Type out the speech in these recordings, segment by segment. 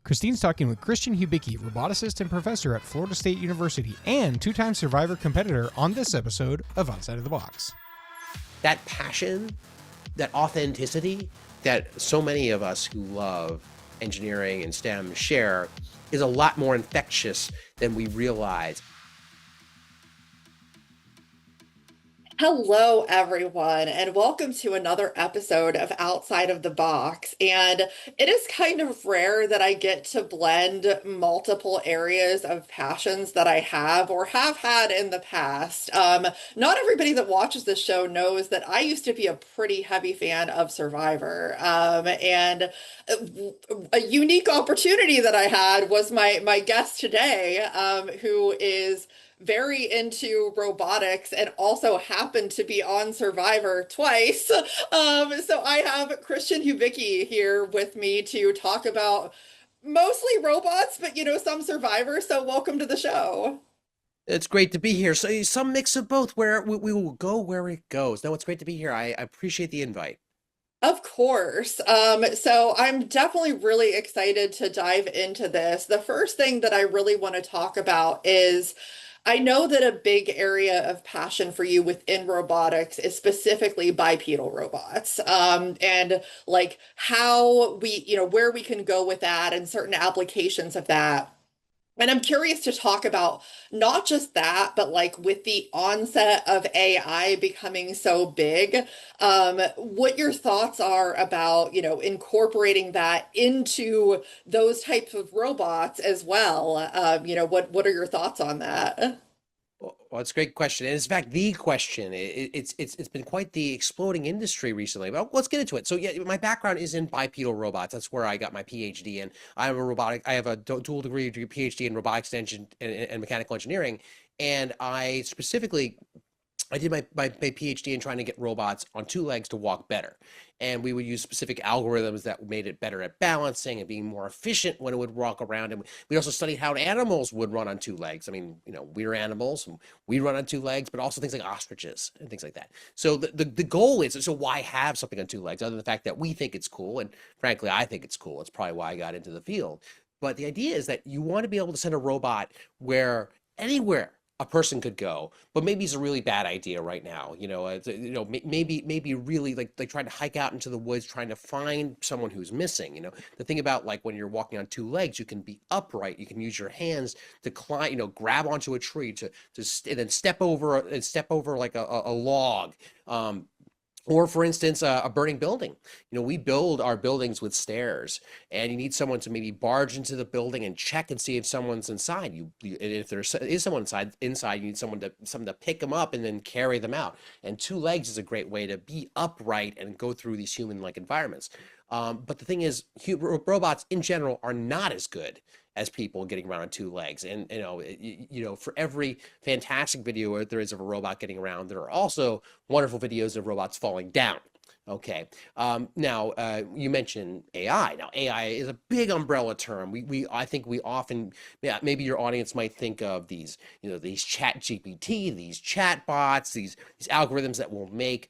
Christine's talking with Christian Hubicki, roboticist and professor at Florida State University and two-time Survivor competitor on this episode of Outside of the Box. That passion, that authenticity that so many of us who love engineering and STEM share is a lot more infectious than we realize. Hello, everyone, and welcome to another episode of Outside of the Box. And it is kind of rare that I get to blend multiple areas of passions that I have or have had in the past. Not everybody that watches this show knows that I used to be a pretty heavy fan of Survivor. And a unique opportunity that I had was my guest today, who is very into robotics and also happened to be on Survivor twice. So I have Christian Hubicki here with me to talk about mostly robots, but some Survivor. So welcome to the show. It's great to be here. So some mix of both, where we will go where it goes. No, it's great to be here. I appreciate the invite. Of course. So I'm definitely really excited to dive into this. The first thing that I really want to talk about is I know that a big area of passion for you within robotics is specifically bipedal robots, and like how where we can go with that and certain applications of that. And I'm curious to talk about not just that, but like with the onset of AI becoming so big, what your thoughts are about, incorporating that into those types of robots as well. What are your thoughts on that? Well, it's a great question. And in fact, the question, it's been quite the exploding industry recently. But let's get into it. So yeah, my background is in bipedal robots. That's where I got my PhD in. I have a dual degree PhD in robotics and mechanical engineering. And I did my PhD in trying to get robots on two legs to walk better. And we would use specific algorithms that made it better at balancing and being more efficient when it would walk around. And we also studied how animals would run on two legs. I mean, we're animals and we run on two legs, but also things like ostriches and things like that. So the goal is, so why have something on two legs other than the fact that we think it's cool? And frankly, I think it's cool. It's probably why I got into the field. But the idea is that you want to be able to send a robot where anywhere a person could go, but maybe it's a really bad idea right now. Maybe really like trying to hike out into the woods, trying to find someone who's missing. The thing about like when you're walking on two legs, you can be upright. You can use your hands to climb, grab onto a tree and then step over like a log. Or for instance, a burning building. We build our buildings with stairs, and you need someone to maybe barge into the building and check and see if someone's inside. And if there is someone inside, you need someone to pick them up and then carry them out. And two legs is a great way to be upright and go through these human-like environments. But the thing is, robots in general are not as good as people getting around on two legs. And for every fantastic video there is of a robot getting around, there are also wonderful videos of robots falling down. Okay. Now you mentioned AI. Now AI is a big umbrella term. I think we often, maybe your audience might think of these chat GPT, these chat bots, these algorithms that will make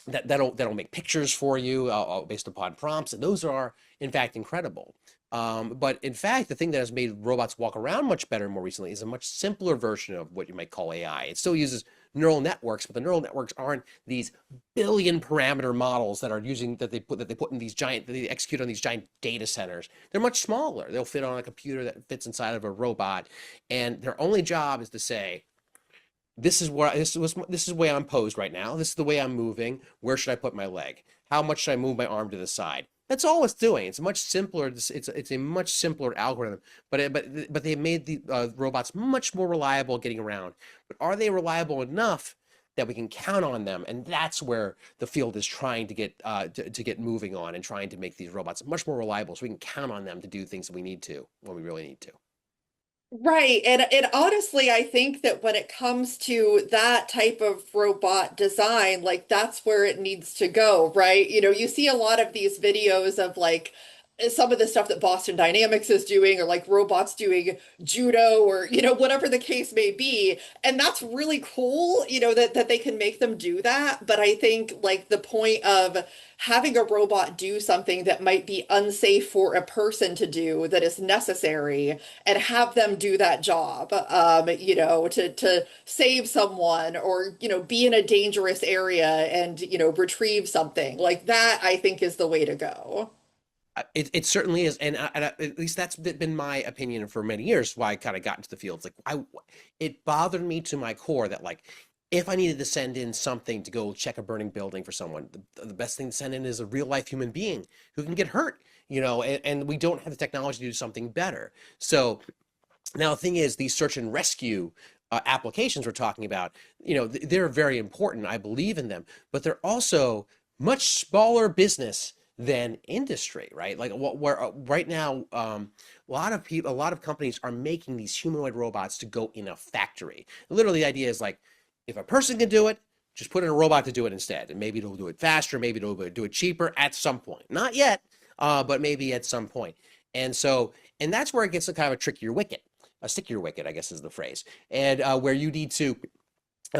that'll make pictures for you based upon prompts, and those are in fact incredible. But in fact, the thing that has made robots walk around much better more recently is a much simpler version of what you might call AI. It still uses neural networks, but the neural networks aren't these billion parameter models that they put in these giant, that they execute on these giant data centers. They're much smaller. They'll fit on a computer that fits inside of a robot, and their only job is to say, this is the way I'm posed right now. This is the way I'm moving. Where should I put my leg? How much should I move my arm to the side? That's all it's doing. It's much simpler. It's a much simpler algorithm. But they made the robots much more reliable getting around. But are they reliable enough that we can count on them? And that's where the field is trying to get to get moving on and trying to make these robots much more reliable, so we can count on them to do things that we need to when we really need to. Right. And honestly, I think that when it comes to that type of robot design, like that's where it needs to go, right? You see a lot of these videos of like some of the stuff that Boston Dynamics is doing, or like robots doing judo, or whatever the case may be. And that's really cool, that they can make them do that. But I think like the point of having a robot do something that might be unsafe for a person to do, that is necessary, and have them do that job, to save someone, or be in a dangerous area and retrieve something like that, I think is the way to go. It certainly is, and at least that's been my opinion for many years. Why I kind of got into the field. It's like it bothered me to my core that like if I needed to send in something to go check a burning building for someone, the best thing to send in is a real life human being who can get hurt, and we don't have the technology to do something better. So now the thing is, these search and rescue applications we're talking about, they're very important. I believe in them, but they're also much smaller business than industry, right? Like where right now, a lot of companies are making these humanoid robots to go in a factory. Literally, the idea is like, if a person can do it, just put in a robot to do it instead, and maybe it'll do it faster, maybe it'll do it cheaper at some point. Not yet, but maybe at some point. And that's where it gets a kind of a trickier wicket, a stickier wicket, I guess is the phrase, and where you need to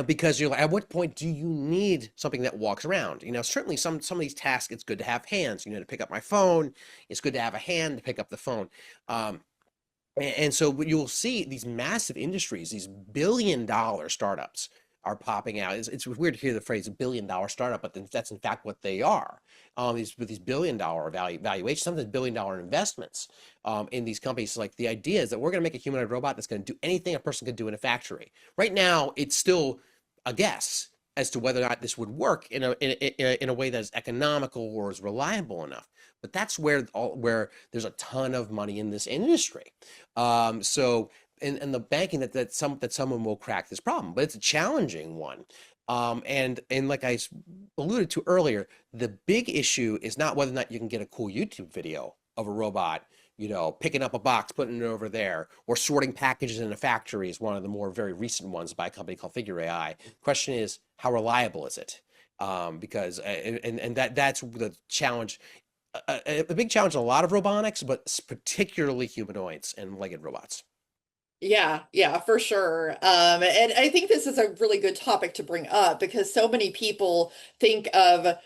because you're like, at what point do you need something that walks around? Certainly some of these tasks, it's good to have hands. To pick up my phone, it's good to have a hand to pick up the phone. And so you'll see these massive industries, these billion-dollar startups are popping out. It's weird to hear the phrase billion-dollar startup, but that's in fact what they are. These billion-dollar valuations, sometimes billion-dollar investments in these companies. Like the idea is that we're going to make a humanoid robot that's going to do anything a person could do in a factory. Right now, it's still a guess as to whether or not this would work in a way that is economical or is reliable enough. But that's where there's a ton of money in this industry. So and the banking that someone will crack this problem, but it's a challenging one. And like I alluded to earlier, the big issue is not whether or not you can get a cool YouTube video of a robot, picking up a box, putting it over there, or sorting packages in a factory is one of the more very recent ones by a company called Figure AI. Question is, how reliable is it? Because that's the challenge, a big challenge in a lot of robotics, but particularly humanoids and legged robots. Yeah, yeah, for sure. And I think this is a really good topic to bring up because so many people think of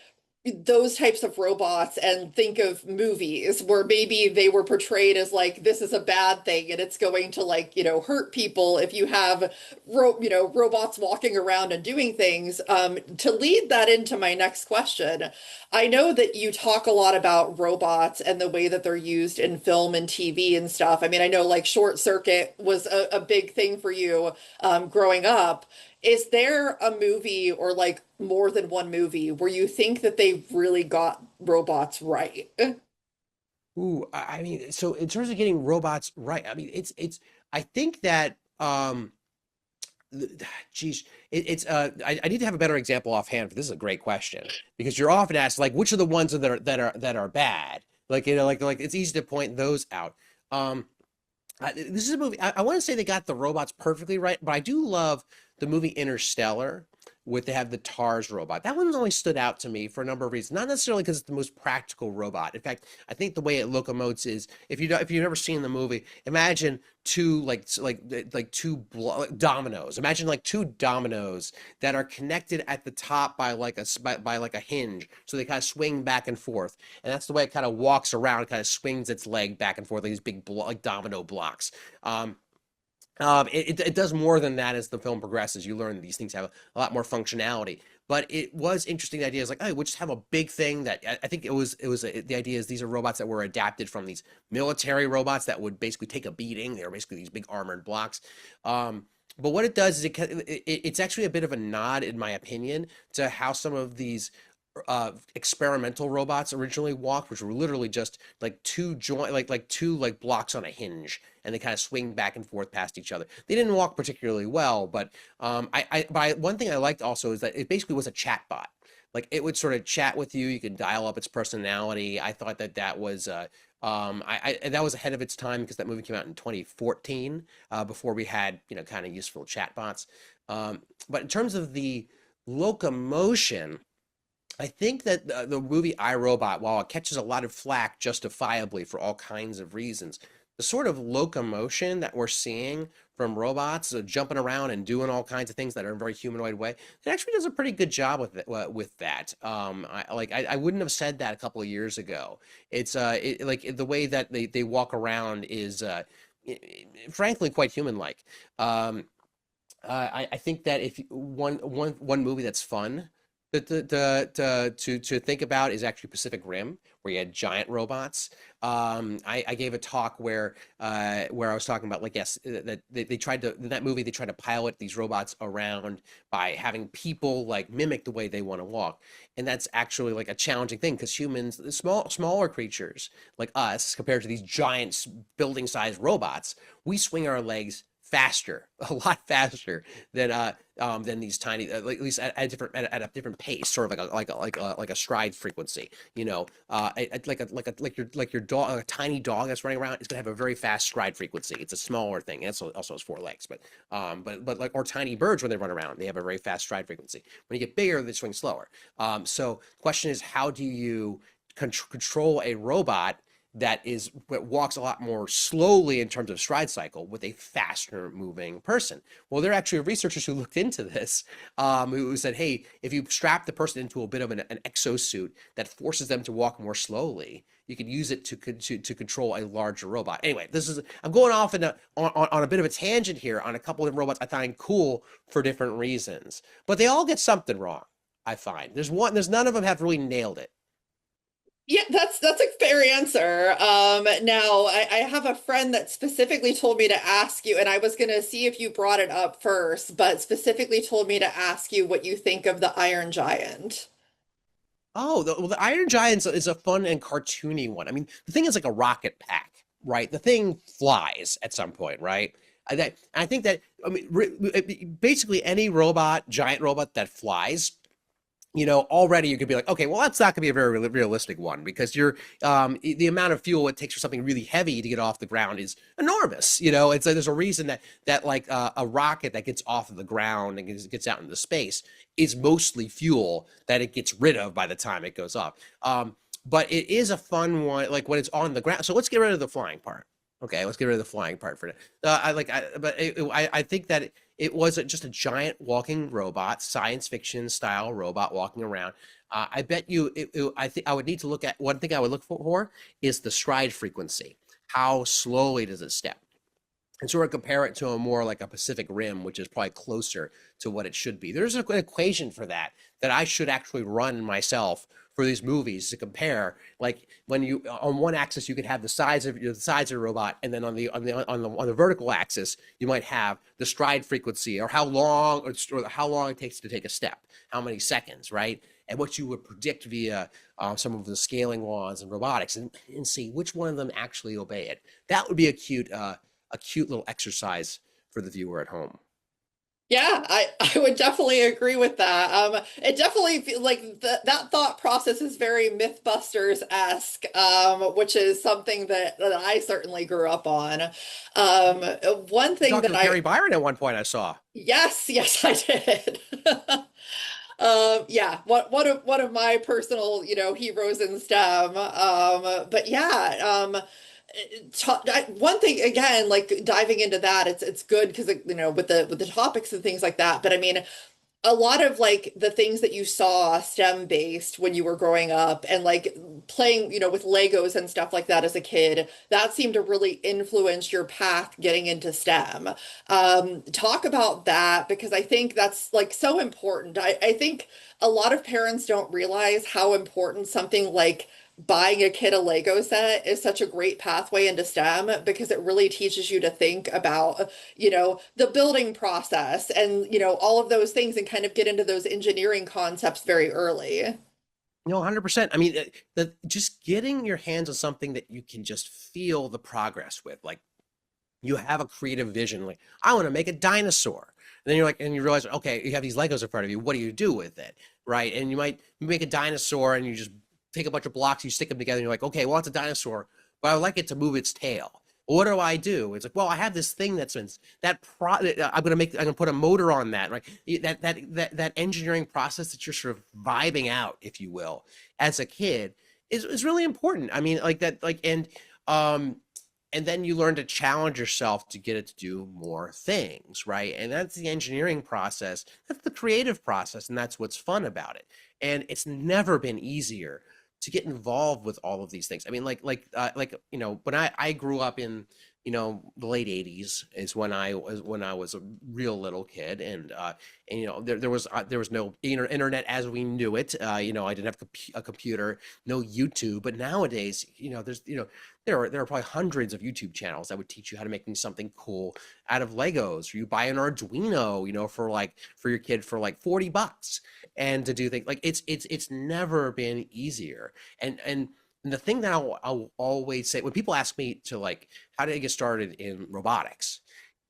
those types of robots and think of movies where maybe they were portrayed as like this is a bad thing and it's going to like hurt people if you have robots walking around and doing things. To lead that into my next question, I know that you talk a lot about robots and the way that they're used in film and TV and stuff. I mean, I know like Short Circuit was a big thing for you growing up. Is there a movie or like more than one movie where you think that they really got robots right? Ooh, I mean, so in terms of getting robots right, I mean, I think that, geez, I need to have a better example offhand. But this is a great question because you're often asked like, which are the ones that are bad? Like, like it's easy to point those out. This is a movie. I want to say they got the robots perfectly right, but I do love the movie Interstellar, with they have the TARS robot. That one always stood out to me for a number of reasons. Not necessarily because it's the most practical robot. In fact, I think the way it locomotes is if you've never seen the movie, imagine two dominoes. Imagine like two dominoes that are connected at the top by like a hinge, so they kind of swing back and forth. And that's the way it kind of walks around. It kind of swings its leg back and forth like these big like domino blocks. It does more than that as the film progresses. You learn that these things have a lot more functionality. But it was interesting. The idea is like, oh, we'll just have a big thing that I think the idea is these are robots that were adapted from these military robots that would basically take a beating. They were basically these big armored blocks. But what it does is it's actually a bit of a nod, in my opinion, to how some of these experimental robots originally walked, which were literally just like two blocks on a hinge, and they kind of swing back and forth past each other. They didn't walk particularly well, but one thing I liked also is that it basically was a chat bot. Like it would sort of chat with you. You could dial up its personality. I thought that was that was ahead of its time because that movie came out in 2014, before we had kind of useful chat bots. But in terms of the locomotion, I think that the movie iRobot, while it catches a lot of flack justifiably for all kinds of reasons, the sort of locomotion that we're seeing from robots jumping around and doing all kinds of things that are in a very humanoid way, it actually does a pretty good job with that. I wouldn't have said that a couple of years ago. Like the way that they walk around is frankly quite human-like. Um, I think that if one movie that's fun to think about is actually Pacific Rim, where you had giant robots. I gave a talk where I was talking about like yes that they tried to in that movie they tried to pilot these robots around by having people like mimic the way they want to walk, and that's actually like a challenging thing because humans, the smaller creatures like us compared to these giant building-sized robots, we swing our legs faster, a lot faster than these tiny, at least at a different pace, sort of like a stride frequency. You know, like your dog, a tiny dog that's running around, is gonna have a very fast stride frequency. It's a smaller thing. It also has four legs, but like or tiny birds when they run around, they have a very fast stride frequency. When you get bigger, they swing slower. So the question is, how do you control a robot that walks a lot more slowly in terms of stride cycle with a faster moving person? Well, there are actually researchers who looked into this, who said, hey, if you strap the person into a bit of an exosuit that forces them to walk more slowly, you could use it to control a larger robot. Anyway, I'm going off on a bit of a tangent here on a couple of robots I find cool for different reasons, but they all get something wrong. I find there's none of them have really nailed it. Yeah, that's a fair answer. Now I have a friend that specifically told me to ask you, and I was gonna see if you brought it up first, but specifically told me to ask you what you think of the Iron Giant. Oh, the Iron Giant is a fun and cartoony one. I mean, the thing is like a rocket pack, right? The thing flies at some point, right? I think that, I mean, basically any robot, giant robot that flies, already you could be like, okay, well, that's not going to be a very realistic one because the amount of fuel it takes for something really heavy to get off the ground is enormous. It's there's a reason that like a rocket that gets off of the ground and gets out into space is mostly fuel that it gets rid of by the time it goes off. But it is a fun one, like when it's on the ground. So let's get rid of the flying part. Okay, let's get rid of the flying part for it. I think that it was just a giant walking robot, science fiction style robot walking around. I bet you, I think I would need to look at one thing I would look for is the stride frequency. How slowly does it step? And sort of compare it to a more like a Pacific Rim, which is probably closer to what it should be. There's an equation for that I should actually run myself for these movies to compare. Like when you on one axis you could have the size of the robot, and then on the vertical axis you might have the stride frequency or how long or how long it takes to take a step, how many seconds, right? And what you would predict via some of the scaling laws and robotics, and see which one of them actually obey it. That would be a cute little exercise for the viewer at home. Yeah, I would definitely agree with that. It definitely like that thought process is very Mythbusters-esque, which is something that I certainly grew up on. Um, One You thing talked that with Gary Byron at one point, I saw. yes, I did. Yeah, one of my personal, heroes in STEM. But yeah, one thing again, like diving into that, it's good because with the topics and things like that. But I mean, a lot of like the things that you saw STEM based when you were growing up and like playing, with Legos and stuff like that as a kid, that seemed to really influence your path getting into STEM. Talk about that because I think that's like so important. I think a lot of parents don't realize how important something like buying a kid a Lego set is such a great pathway into STEM because it really teaches you to think about, the building process and, all of those things and kind of get into those engineering concepts very early. No, 100%. I mean, just getting your hands on something that you can just feel the progress with, like you have a creative vision, like I want to make a dinosaur. And then you're like, and you realize, okay, you have these Legos in front of you. What do you do with it, right? And you might make a dinosaur, and you just take a bunch of blocks, you stick them together, and you're like, okay, well, it's a dinosaur, but I would like it to move its tail. What do I do? It's like, well, I have this thing that's been I'm gonna put a motor on that, right? That engineering process that you're sort of vibing out, if you will, as a kid is really important. I mean, like that, like, um, and then you learn to challenge yourself to get it to do more things, right? And that's the engineering process. That's the creative process, and that's what's fun about it. And it's never been easier to get involved with all of these things. I mean, you know, when I grew up in, you know, the late 80s is when I was a real little kid, and you know, there was no internet as we knew it. You know, I didn't have a computer, no YouTube. But nowadays, you know, there are probably hundreds of YouTube channels that would teach you how to make something cool out of Legos. Or you buy an Arduino, you know, for your kid for like $40, and to do things like it's never been easier. And the thing that I'll always say when people ask me to like, how did I get started in robotics?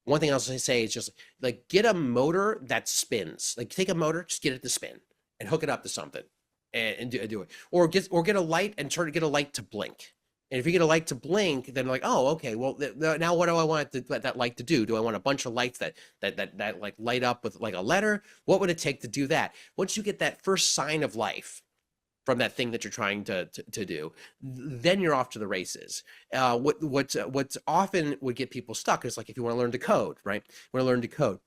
One thing I'll say is just like, get a motor that spins. Like, take a motor, just get it to spin and hook it up to something and do it. Or get a light and get a light to blink. And if you get a light to blink, then like, oh, okay, well, now what do I want that light to do? Do I want a bunch of lights that like light up with like a letter? What would it take to do that? Once you get that first sign of life from that thing that you're trying to do, then you're off to the races. What often would get people stuck is like, if you want to learn to code, right? You want to learn to code.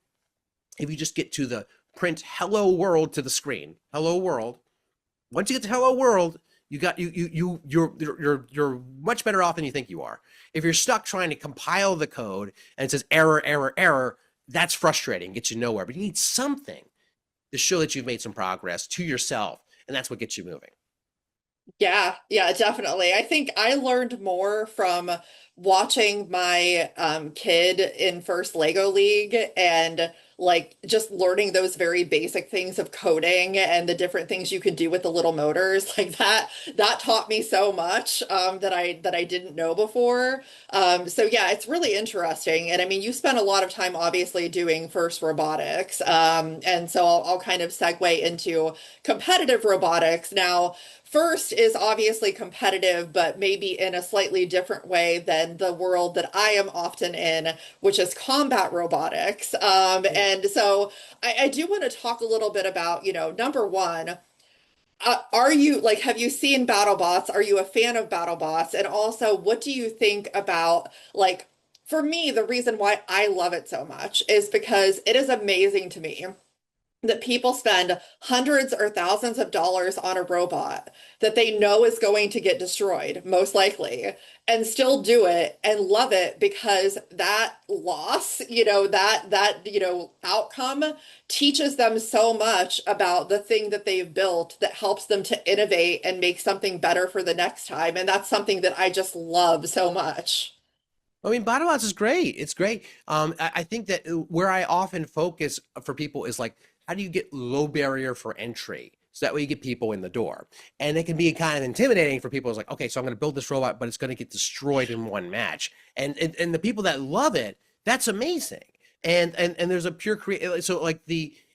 If you just get to the print "Hello World" to the screen, "Hello World." Once you get to "Hello World," you're much better off than you think you are. If you're stuck trying to compile the code and it says error, error, error, that's frustrating, gets you nowhere. But you need something to show that you've made some progress to yourself, and that's what gets you moving. Yeah, yeah, definitely. I think I learned more from watching my kid in first Lego League and like just learning those very basic things of coding and the different things you could do with the little motors like that taught me so much that I didn't know before. So yeah, it's really interesting. And I mean, you spent a lot of time obviously doing first robotics. And so I'll kind of segue into competitive robotics. Now, first is obviously competitive, but maybe in a slightly different way than the world that I am often in, which is combat robotics. And so I do want to talk a little bit about, you know, number one, are you like, have you seen BattleBots? Are you a fan of BattleBots? And also, what do you think about like, for me, the reason why I love it so much is because it is amazing to me that people spend hundreds or thousands of dollars on a robot that they know is going to get destroyed, most likely, and still do it and love it because that loss, you know, you know, outcome teaches them so much about the thing that they've built that helps them to innovate and make something better for the next time. And that's something that I just love so much. I mean, BattleBots is great. It's great. I think that where I often focus for people is like, how do you get low barrier for entry? So that way you get people in the door. And it can be kind of intimidating for people. It's like, okay, so I'm going to build this robot, but it's going to get destroyed in one match. And the people that love it, that's amazing. And there's a pure create. So like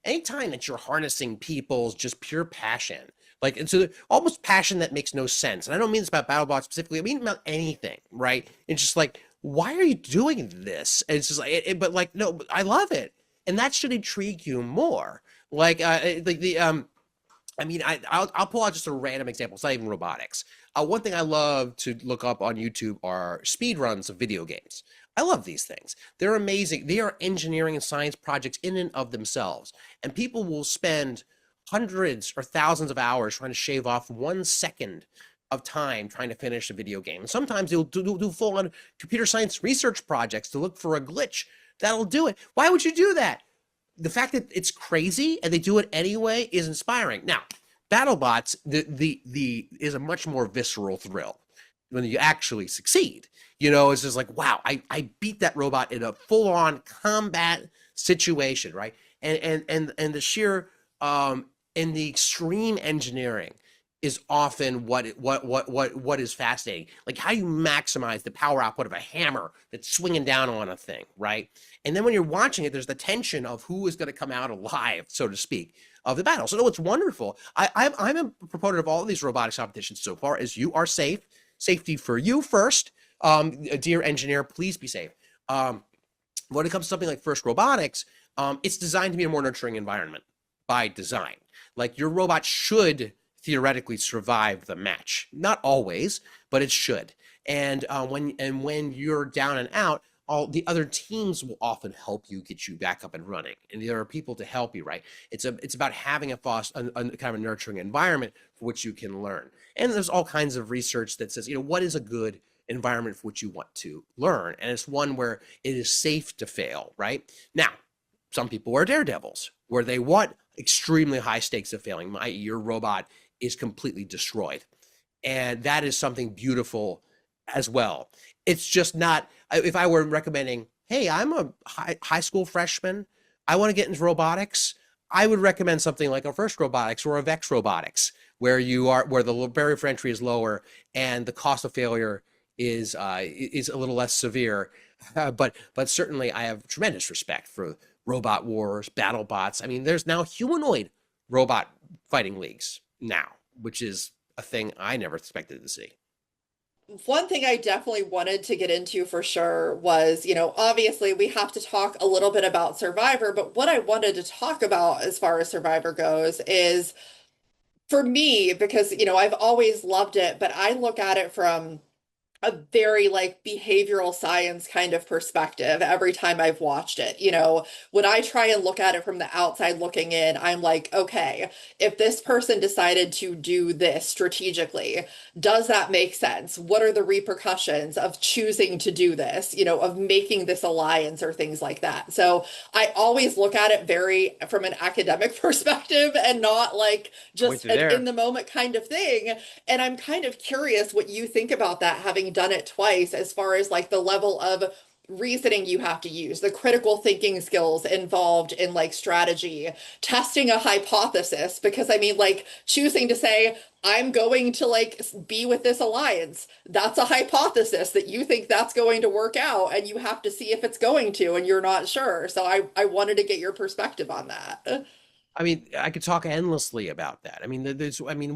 anytime that you're harnessing people's just pure passion, like, and so almost passion that makes no sense. And I don't mean this about BattleBots specifically. I mean about anything, right? It's just like, why are you doing this? And it's just like, but like, no, I love it. And that should intrigue you more. Like, I mean, I'll pull out just a random example. It's not even robotics. One thing I love to look up on YouTube are speed runs of video games. I love these things. They're amazing. They are engineering and science projects in and of themselves. And people will spend hundreds or thousands of hours trying to shave off 1 second of time trying to finish a video game. And sometimes they'll do full-on computer science research projects to look for a glitch that'll do it. Why would you do that? The fact that it's crazy and they do it anyway is inspiring. Now, BattleBots is a much more visceral thrill when you actually succeed. You know, it's just like, wow, I beat that robot in a full-on combat situation, right? And the sheer and the extreme engineering is often what is fascinating. Like, how do you maximize the power output of a hammer that's swinging down on a thing, right? And then when you're watching it, there's the tension of who is going to come out alive, so to speak, of the battle. So no, it's wonderful. I'm a proponent of all of these robotics competitions so far. As you are safe, safety for you first, Dear engineer, please be safe. When it comes to something like FIRST Robotics, it's designed to be a more nurturing environment by design. Like your robot should theoretically survive the match. Not always, but it should. And when you're down and out, all the other teams will often help you get you back up and running, and there are people to help you. Right? It's about having a kind of a nurturing environment for which you can learn. And there's all kinds of research that says, what is a good environment for which you want to learn, and it's one where it is safe to fail. Right? Now, some people are daredevils, where they want extremely high stakes of failing, i.e. your robot is completely destroyed. And that is something beautiful as well. It's just not, if I were recommending, hey, I'm a high school freshman, I want to get into robotics, I would recommend something like a FIRST Robotics or a VEX Robotics, where the barrier for entry is lower and the cost of failure is a little less severe. But certainly I have tremendous respect for Robot Wars, BattleBots. I mean, there's now humanoid robot fighting leagues now, which is a thing I never expected to see. One thing I definitely wanted to get into for sure was, obviously we have to talk a little bit about Survivor, but what I wanted to talk about as far as Survivor goes is for me, because, I've always loved it, but I look at it from a very like behavioral science kind of perspective every time I've watched it. When I try and look at it from the outside looking in, I'm like, okay, if this person decided to do this strategically, does that make sense? What are the repercussions of choosing to do this, of making this alliance or things like that? So I always look at it very from an academic perspective and not like just an in the moment kind of thing. And I'm kind of curious what you think about that, having done it twice, as far as like the level of reasoning you have to use, the critical thinking skills involved in like strategy, testing a hypothesis, because I mean, like choosing to say, I'm going to like be with this alliance. That's a hypothesis that you think that's going to work out, and you have to see if it's going to, and you're not sure. So I wanted to get your perspective on that. I mean, I could talk endlessly about that. I mean,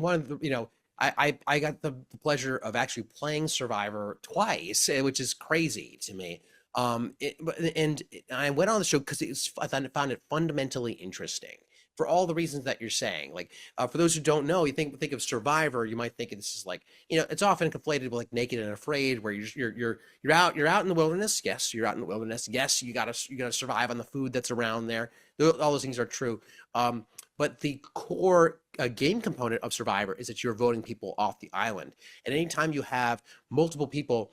one of the, I got the pleasure of actually playing Survivor twice, which is crazy to me. And I went on the show because I found it fundamentally interesting for all the reasons that you're saying. Like, for those who don't know, you think of Survivor, you might think this is like, it's often conflated with like Naked and Afraid, where you're out in the wilderness. Yes, you're out in the wilderness. Yes, you gotta survive on the food that's around there. All those things are true. But the core game component of Survivor is that you're voting people off the island. And anytime you have multiple people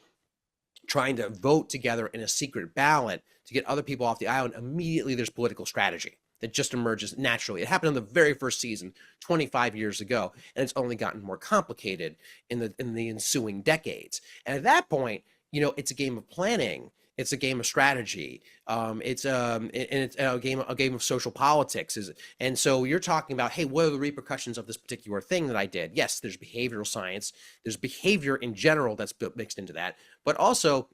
trying to vote together in a secret ballot to get other people off the island, immediately there's political strategy that just emerges naturally. It happened in the very first season 25 years ago, and it's only gotten more complicated in the ensuing decades. And at that point, it's a game of planning. It's a game of strategy. It's a game of social politics. And so you're talking about, hey, what are the repercussions of this particular thing that I did? Yes, there's behavioral science. There's behavior in general that's mixed into that, but also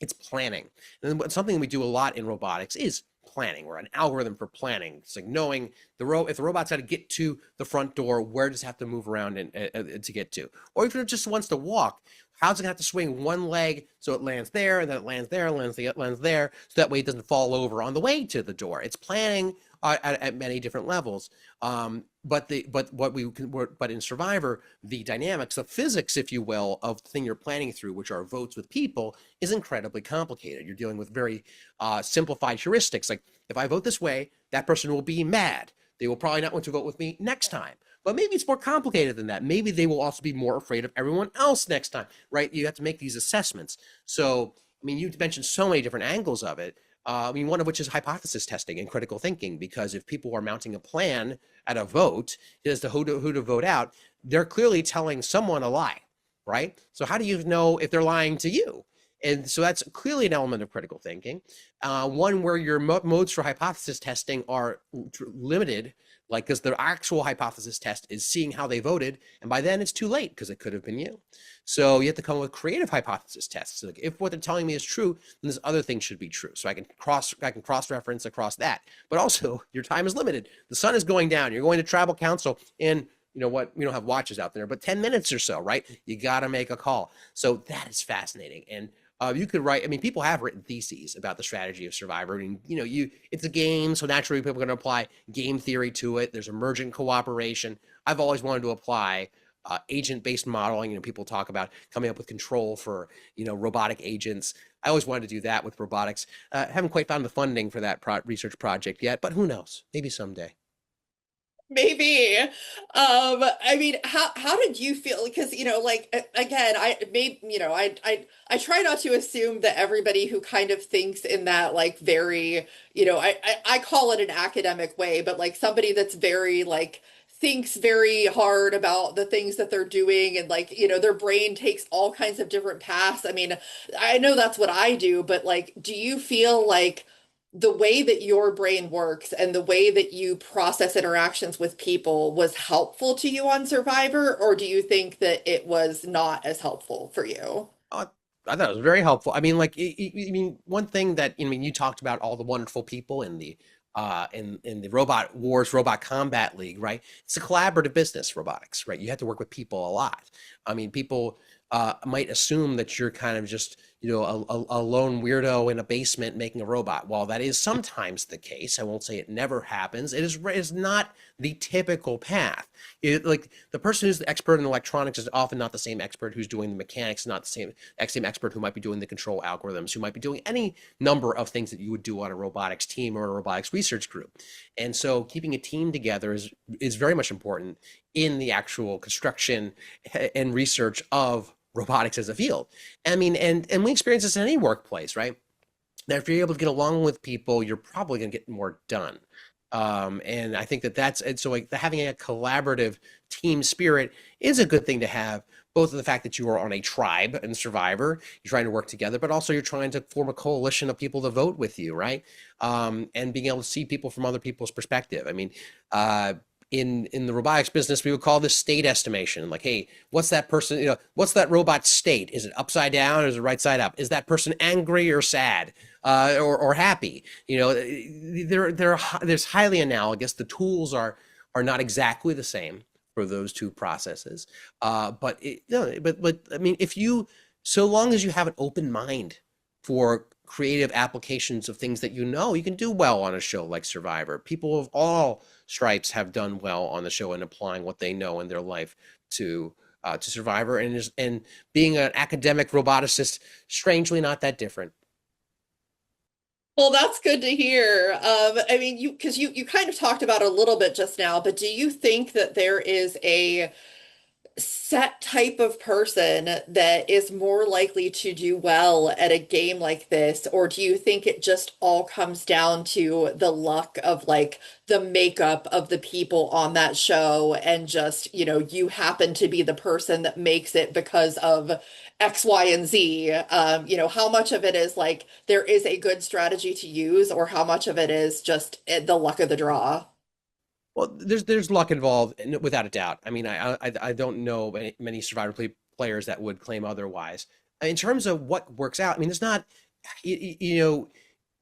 it's planning. And something we do a lot in robotics is planning. We're an algorithm for planning. It's like knowing if the robot's got to get to the front door, where does it have to move around and to get to? Or if it just wants to walk, how's it going to have to swing one leg so it lands there, and then it lands there, lands there, so that way it doesn't fall over on the way to the door. It's planning at many different levels. But in Survivor, the dynamics, the physics, if you will, of the thing you're planning through, which are votes with people, is incredibly complicated. You're dealing with very simplified heuristics. Like, if I vote this way, that person will be mad. They will probably not want to vote with me next time. But maybe it's more complicated than that. Maybe they will also be more afraid of everyone else next time, right? You have to make these assessments. So, I mean, you mentioned so many different angles of it. One of which is hypothesis testing and critical thinking, because if people are mounting a plan at a vote as to who to vote out, they're clearly telling someone a lie, right? So how do you know if they're lying to you? And so that's clearly an element of critical thinking. One where your modes for hypothesis testing are limited, like because the actual hypothesis test is seeing how they voted, and by then it's too late because it could have been you. So you have to come up with creative hypothesis tests. So like, if what they're telling me is true, then this other thing should be true. So I can cross-reference across that. But also, your time is limited. The sun is going down. You're going to tribal council in you know what, we don't have watches out there, but 10 minutes or so, right? You got to make a call. So that is fascinating. And you could write, I mean, people have written theses about the strategy of Survivor. And, you know, it's a game, so naturally people are going to apply game theory to it. There's emergent cooperation. I've always wanted to apply agent-based modeling. You know, people talk about coming up with control for, you know, robotic agents. I always wanted to do that with robotics. Haven't quite found the funding for that research project yet, but who knows? Maybe someday. Maybe. I mean, how did you feel? Because, you know, like again, I try not to assume that everybody who kind of thinks in that like very, you know, I call it an academic way, but like somebody that's very like thinks very hard about the things that they're doing and like, you know, their brain takes all kinds of different paths. I mean, I know that's what I do, but like, do you feel like the way that your brain works and the way that you process interactions with people was helpful to you on Survivor, or do you think that it was not as helpful for you? Uh, I thought it was very helpful. I mean, like, I mean, one thing that, I mean, you talked about all the wonderful people in the in the Robot Wars Robot Combat League, right? It's a collaborative business, robotics, right? You have to work with people a lot. I mean, people might assume that you're kind of just, you know, a lone weirdo in a basement making a robot. While that is sometimes the case, I won't say it never happens. It is not the typical path. Like the person who's the expert in electronics is often not the same expert who's doing the mechanics, not the same expert who might be doing the control algorithms, who might be doing any number of things that you would do on a robotics team or a robotics research group. And so keeping a team together is very much important in the actual construction and research of robotics as a field. I mean, and we experience this in any workplace, right? That if you're able to get along with people, you're probably going to get more done. And I think that and so like having a collaborative team spirit is a good thing to have, both of the fact that you are on a tribe and Survivor, you're trying to work together, but also you're trying to form a coalition of people to vote with you, right? And being able to see people from other people's perspective. I mean, in the robotics business, we would call this state estimation. Like, hey, what's that person, you know, what's that robot state? Is it upside down or is it right side up? Is that person angry or sad or happy? You know, there's highly analogous. The tools are not exactly the same for those two processes. But I mean, so long as you have an open mind for creative applications of things that you know, you can do well on a show like Survivor. People of all stripes have done well on the show and applying what they know in their life to Survivor, and being an academic roboticist, strangely not that different. Well, that's good to hear. I mean, because you kind of talked about it a little bit just now, but do you think that there is a set type of person that is more likely to do well at a game like this, or do you think it just all comes down to the luck of like the makeup of the people on that show and just, you know, you happen to be the person that makes it because of X, Y, and Z? You know, how much of it is like there is a good strategy to use, or how much of it is just the luck of the draw? Well, there's luck involved, without a doubt. I mean, I don't know many Survivor players that would claim otherwise. In terms of what works out, I mean, there's not, you know,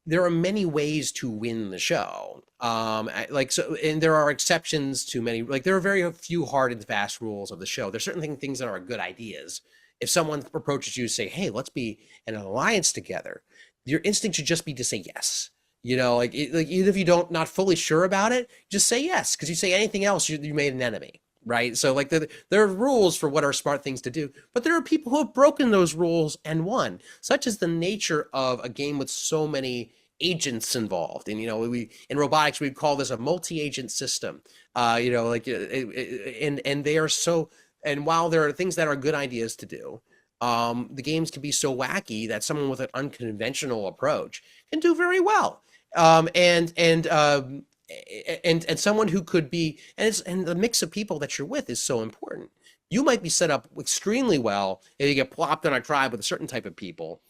there are many ways to win the show. Like so, and there are exceptions to many. Like there are very few hard and fast rules of the show. There's certain things that are good ideas. If someone approaches you to say, "Hey, let's be in an alliance together," your instinct should just be to say yes. You know, like even if you don't not fully sure about it, just say yes, because you say anything else, you made an enemy, right? So like there are rules for what are smart things to do, but there are people who have broken those rules and won. Such is the nature of a game with so many agents involved. And you know, we in robotics we'd call this a multi-agent system. You know, like and they are so. And while there are things that are good ideas to do, the games can be so wacky that someone with an unconventional approach can do very well. And someone who could be, and the mix of people that you're with is so important. You might be set up extremely well if you get plopped on a tribe with a certain type of people,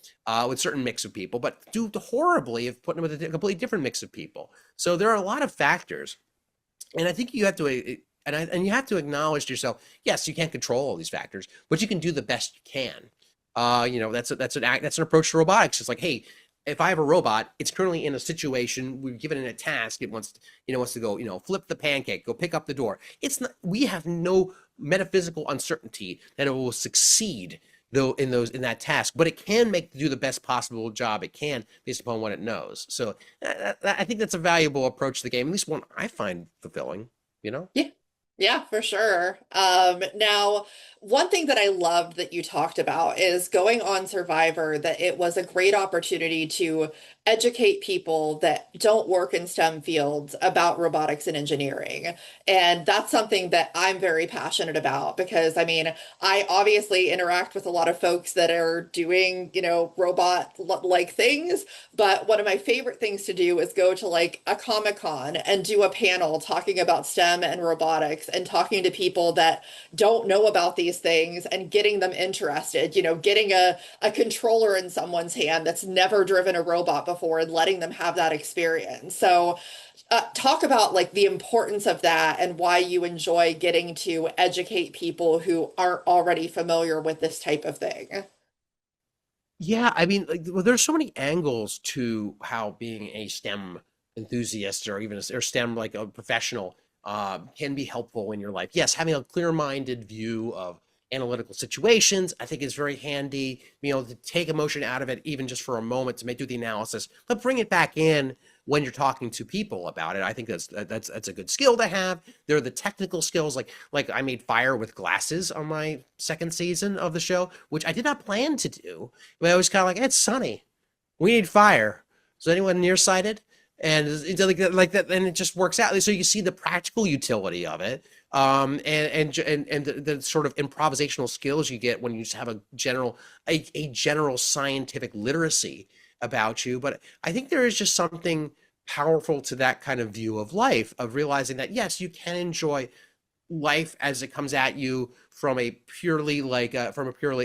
with a certain mix of people, but do horribly if put them with a completely different mix of people. So there are a lot of factors, and I think you have to, and you have to acknowledge to yourself, yes, you can't control all these factors, but you can do the best you can. You know, that's an approach to robotics. It's like, hey, if I have a robot, it's currently in a situation, we've given it a task, it wants, wants to go, flip the pancake, go pick up the door. It's not, we have no metaphysical uncertainty that it will succeed though in that task, but it can do the best possible job it can based upon what it knows. So I think that's a valuable approach to the game, at least one I find fulfilling, Yeah. Yeah, for sure. Now, one thing that I loved that you talked about is going on Survivor, that it was a great opportunity to educate people that don't work in STEM fields about robotics and engineering. And that's something that I'm very passionate about because, I mean, I obviously interact with a lot of folks that are doing, robot-like things, but one of my favorite things to do is go to like a Comic-Con and do a panel talking about STEM and robotics and talking to people that don't know about these things and getting them interested, getting a controller in someone's hand that's never driven a robot before and letting them have that experience. So talk about like the importance of that and why you enjoy getting to educate people who aren't already familiar with this type of thing. Yeah, I mean, well, there's so many angles to how being a STEM enthusiast or even or STEM like a professional can be helpful in your life. Yes, having a clear-minded view of analytical situations, I think is very handy. To take emotion out of it, even just for a moment, to do the analysis, but bring it back in when you're talking to people about it. I think that's a good skill to have. There are the technical skills, like I made fire with glasses on my second season of the show, which I did not plan to do, but I was kind of like, it's sunny, we need fire. Is anyone nearsighted? And it's like that, and it just works out. So you see the practical utility of it, and the sort of improvisational skills you get when you just have a general scientific literacy about you. But I think there is just something powerful to that kind of view of life, of realizing that yes, you can enjoy life as it comes at you from a purely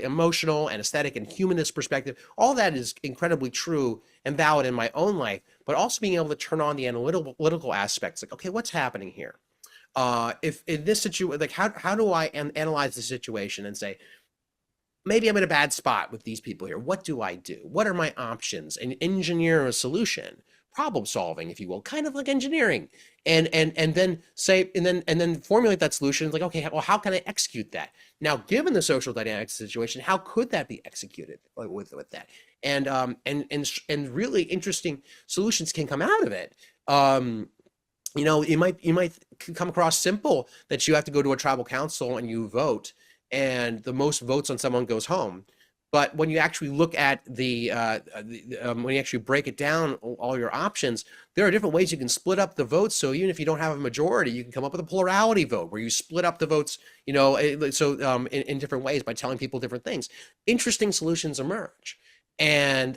emotional and aesthetic and humanist perspective. All that is incredibly true and valid in my own life, but also being able to turn on the analytical aspects, like, okay, what's happening here? If in this situation, like how do I analyze the situation and say, maybe I'm in a bad spot with these people here. What do I do? What are my options? And engineer a solution, problem solving, if you will, kind of like engineering, and then formulate that solution. Like, okay, well, how can I execute that? Now, given the social dynamics situation, how could that be executed with that? And really interesting solutions can come out of it. You might come across simple, that you have to go to a tribal council and you vote, and the most votes on someone goes home. But when you actually look at when you actually break it down, all your options, there are different ways you can split up the votes. So even if you don't have a majority, you can come up with a plurality vote where you split up the votes, in different ways by telling people different things. Interesting solutions emerge. And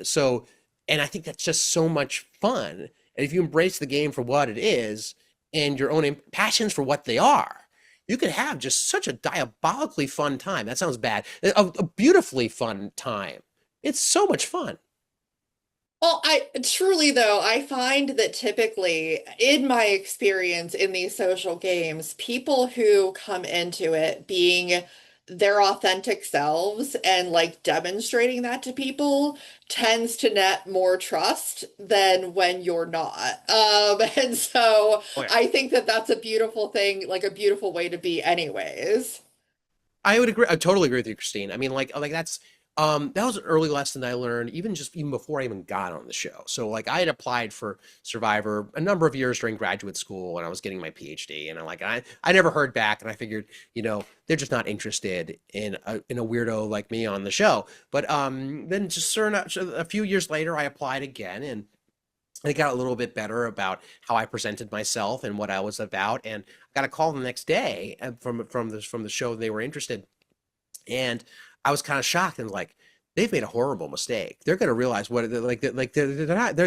I think that's just so much fun. And if you embrace the game for what it is and your own passions for what they are, you could have just such a diabolically fun time. That sounds bad. A beautifully fun time. It's so much fun. Well, I truly though, I find that typically in my experience in these social games, people who come into it being their authentic selves and like demonstrating that to people tends to net more trust than when you're not. And so Oh, yeah. I think that that's a beautiful thing, like a beautiful way to be anyways. I would agree. I totally agree with you, Christine. I mean, like that's that was an early lesson I learned even before I even got on the show. So like I had applied for Survivor a number of years during graduate school, and I was getting my PhD, and I never heard back, and I figured, they're just not interested in a weirdo like me on the show. But then just a few years later, I applied again, and I got a little bit better about how I presented myself and what I was about, and I got a call the next day from the show. They were interested, and I was kind of shocked and like, they've made a horrible mistake. They're going to realize what they're not.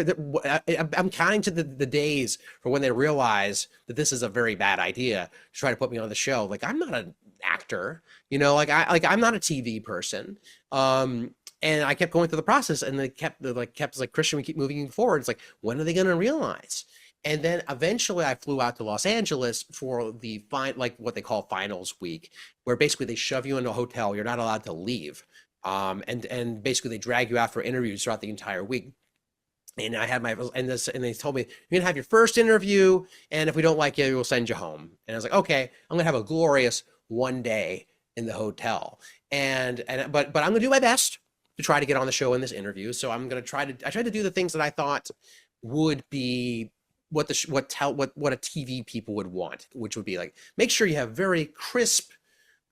I'm counting to the days for when they realize that this is a very bad idea to try to put me on the show. Like, I'm not an actor, I'm not a TV person. And I kept going through the process, and they kept like, Christian, we keep moving forward. It's like, when are they going to realize? And then eventually I flew out to Los Angeles for the what they call finals week, where basically they shove you into a hotel. You're not allowed to leave. And basically they drag you out for interviews throughout the entire week. And I had my and they told me you're gonna have your first interview, and if we don't like you, we'll send you home. And I was like, okay, I'm gonna have a glorious one day in the hotel, but I'm gonna do my best to try to get on the show in this interview. So I'm gonna I tried to do the things that I thought would be what a TV people would want, which would be like make sure you have very crisp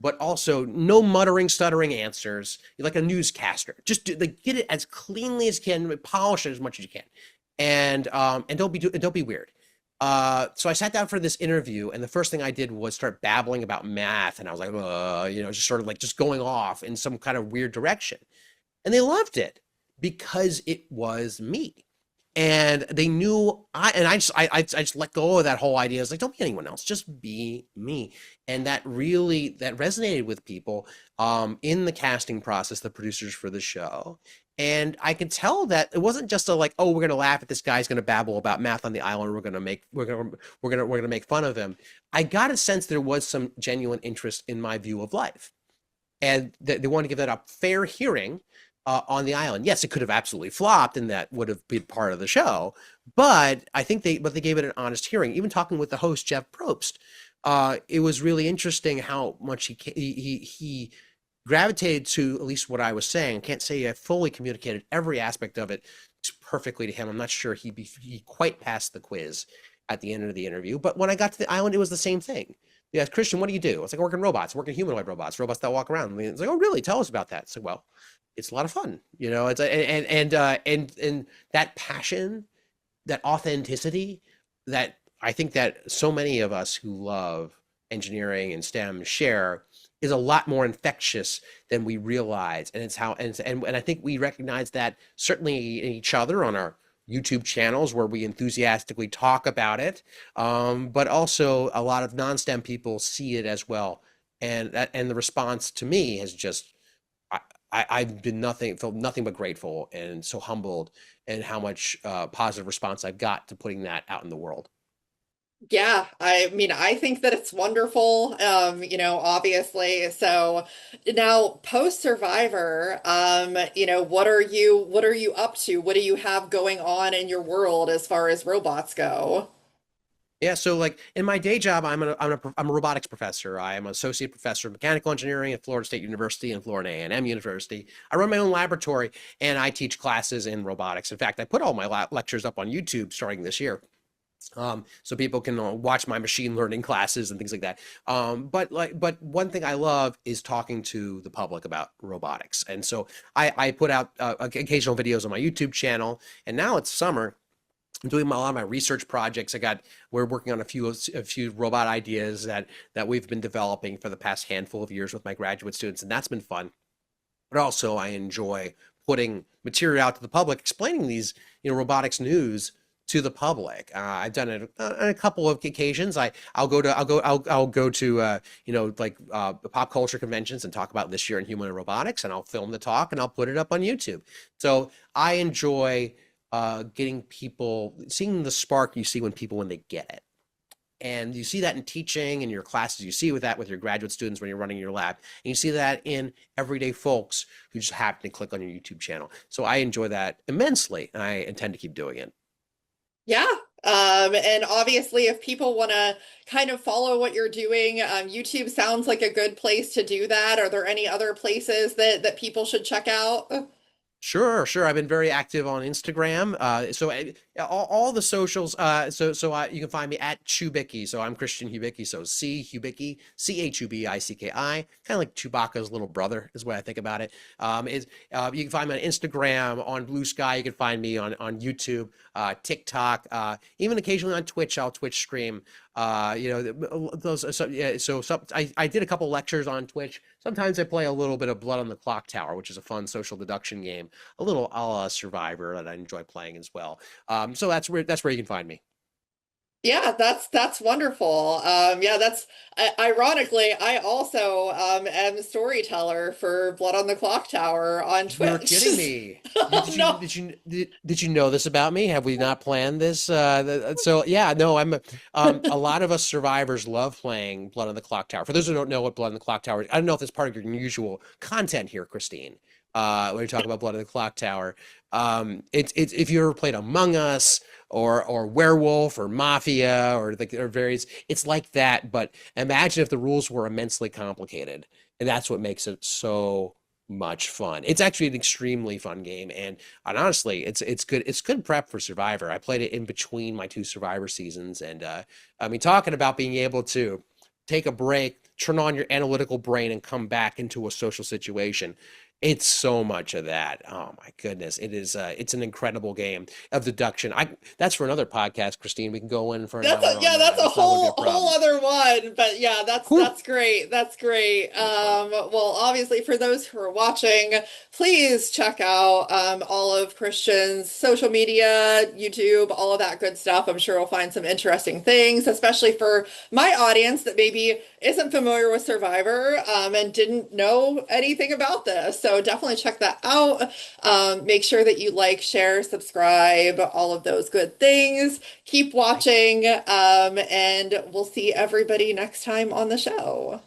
but also no muttering, stuttering answers. You're like a newscaster. Just like get it as cleanly as you can, polish it as much as you can, and don't be weird. So I sat down for this interview, and the first thing I did was start babbling about math, and I was like, just sort of like just going off in some kind of weird direction, and they loved it because it was me. And they knew I just let go of that whole idea. It's like, don't be anyone else, just be me. And that resonated with people in the casting process, the producers for the show. And I could tell that it wasn't just a like, oh, we're gonna laugh at this guy's gonna babble about math on the island. We're gonna make fun of him. I got a sense there was some genuine interest in my view of life, and they wanted to give that a fair hearing on the island. Yes, it could have absolutely flopped, and that would have been part of the show. But I think they gave it an honest hearing. Even talking with the host Jeff Probst, it was really interesting how much he gravitated to at least what I was saying. I can't say I fully communicated every aspect of it perfectly to him. I'm not sure he quite passed the quiz at the end of the interview. But when I got to the island, it was the same thing. They asked, Christian, what do you do? It's like, I work in robots, working humanoid robots, robots that walk around. And it's like, oh, really? Tell us about that. It's like, well, it's a lot of fun, you know. It's and that passion, that authenticity, that I think that so many of us who love engineering and STEM share is a lot more infectious than we realize. And it's how and I think we recognize that certainly in each other on our YouTube channels where we enthusiastically talk about it, but also a lot of non-STEM people see it as well. And the response to me has just I've been felt nothing but grateful and so humbled, and how much positive response I've got to putting that out in the world. Yeah, I mean, I think that it's wonderful, obviously. So now post Survivor, what are you up to? What do you have going on in your world as far as robots go? Yeah, so like in my day job, I'm a robotics professor. I am an associate professor of mechanical engineering at Florida State University and Florida A&M University. I run my own laboratory, and I teach classes in robotics. In fact, I put all my lectures up on YouTube starting this year, so people can watch my machine learning classes and things like that. But one thing I love is talking to the public about robotics, and so I put out occasional videos on my YouTube channel. And now it's summer. I'm doing a lot of my research projects. We're working on a few robot ideas that we've been developing for the past handful of years with my graduate students, and that's been fun. But also, I enjoy putting material out to the public, explaining these, robotics news to the public. I've done it on a couple of occasions. I'll go to pop culture conventions and talk about this year in human robotics, and I'll film the talk and I'll put it up on YouTube. So I enjoy getting people, seeing the spark you see when they get it. And you see that in teaching in your classes. You see that with your graduate students when you're running your lab. And you see that in everyday folks who just happen to click on your YouTube channel. So I enjoy that immensely, and I intend to keep doing it. Yeah. And obviously, if people want to kind of follow what you're doing, YouTube sounds like a good place to do that. Are there any other places that people should check out? Sure. I've been very active on Instagram. All the socials. You can find me at Hubicki. So I'm Christian Hubicki. So Hubicki, Chubicki, kind of like Chewbacca's little brother is the way I think about it. You can find me on Instagram, on Blue Sky. You can find me on YouTube, TikTok, even occasionally on Twitch. I'll Twitch stream. I did a couple lectures on Twitch. Sometimes I play a little bit of Blood on the Clock Tower, which is a fun social deduction game, a little a la Survivor that I enjoy playing as well. So that's where you can find me. Yeah, that's wonderful. Yeah, that's ironically, I also am a storyteller for Blood on the Clock Tower on Twitch. You're kidding me. No. Did you know this about me? Have we not planned this? So yeah, no, I'm a lot of us survivors love playing Blood on the Clock Tower. For those who don't know what Blood on the Clock Tower is, I don't know if it's part of your usual content here, Christine, when you talk about Blood of the Clock Tower. It's if you ever played Among Us or Werewolf or Mafia or various, it's like that. But imagine if the rules were immensely complicated, and that's what makes it so much fun. It's actually an extremely fun game, and honestly, it's good. It's good prep for Survivor. I played it in between my two Survivor seasons, and I mean, talking about being able to take a break, turn on your analytical brain, and come back into a social situation. It's so much of that. Oh my goodness. It is it's an incredible game of deduction. I That's for another podcast, Christine. We can go in for an That's a hour yeah, on that's that. a That's not going to be a whole problem. other one. But yeah, that's Whew, that's great. That's great. so much fun. Well, obviously for those who are watching, please check out all of Christian's social media, YouTube, all of that good stuff. I'm sure we'll find some interesting things, especially for my audience that maybe isn't familiar with Survivor and didn't know anything about this. So definitely check that out. Make sure that you like, share, subscribe, all of those good things. Keep watching, and we'll see everybody next time on the show.